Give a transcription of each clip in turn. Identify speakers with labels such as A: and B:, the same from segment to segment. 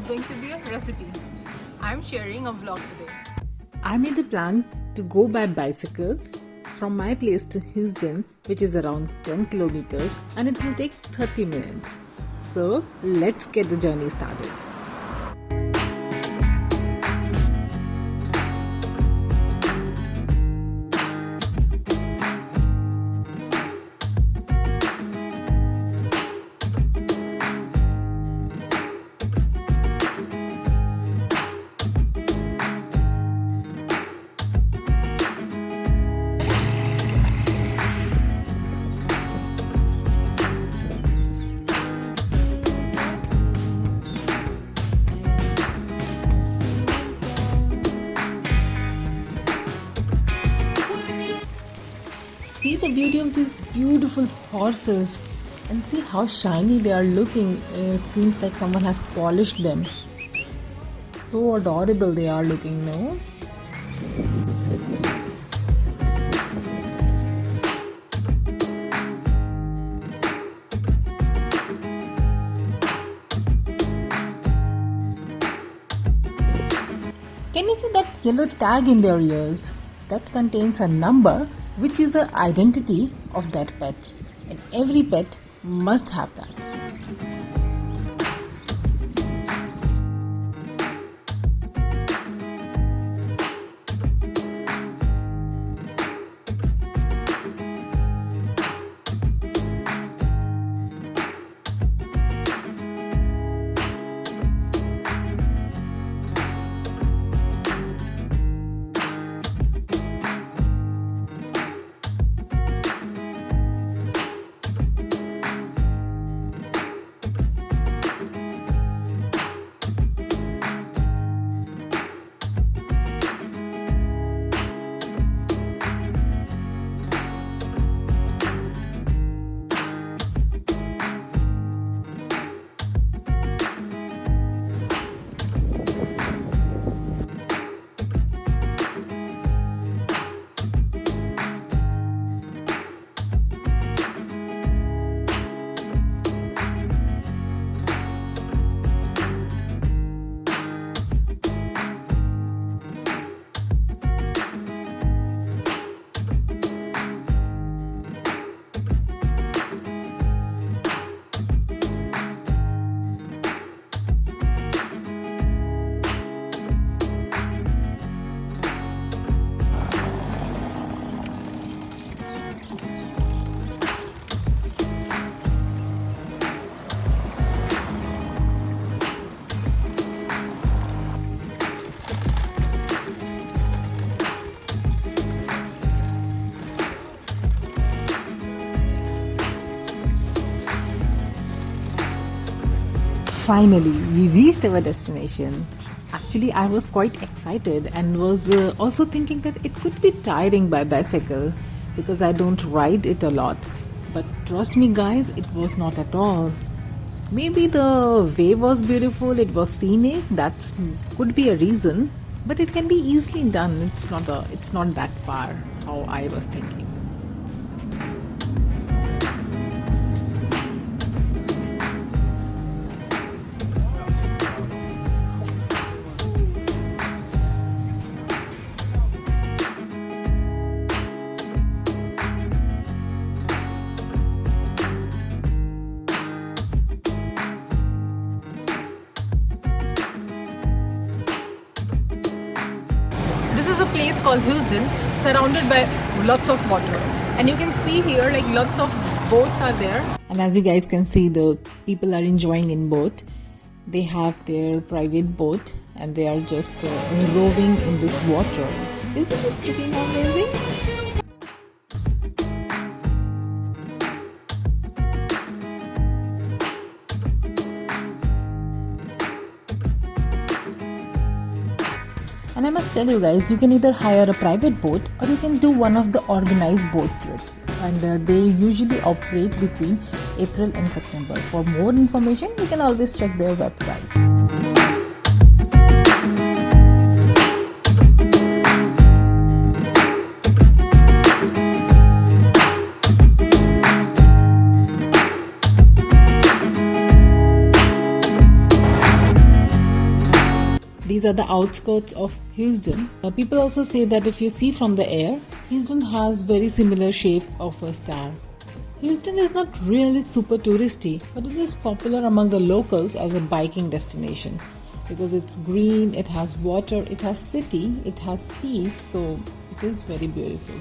A: not going to be a recipe. I'm sharing a vlog today.
B: I made a plan to go by bicycle from my place to Heusden, which is around 10 kilometers, and it will take 30 minutes. So let's get the journey started. See the beauty of these beautiful horses and see how shiny they are looking. It seems like someone has polished them. So adorable they are looking, no? Can you see that yellow tag in their ears? That contains a number which is the identity of that pet, and every pet must have that. Finally, we reached our destination. Actually, I was quite excited and was also thinking that it could be tiring by bicycle because I don't ride it a lot. But trust me guys, it was not at all. Maybe the way was beautiful, it was scenic, that could be a reason, but it can be easily done. It's not that far how I was thinking.
A: This is a place called Heusden, surrounded by lots of water. And you can see here like lots of boats are there.
B: And as you guys can see, the people are enjoying in boat. They have their private boat and they are just roving in this water. Isn't it pretty amazing? And I must tell you guys, you can either hire a private boat or you can do one of the organized boat trips. And they usually operate between April and September. For more information, you can always check their website. These are the outskirts of Heusden. People also say that if you see from the air, Heusden has very similar shape of a star. Heusden is not really super touristy, but it is popular among the locals as a biking destination because it's green, it has water, it has city, it has peace, so it is very beautiful.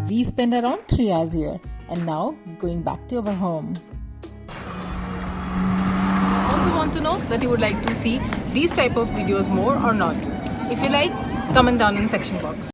B: We spent around 3 hours here and now going back to our home.
A: Also want to know that you would like to see these type of videos more or not. If you like, comment down in section box.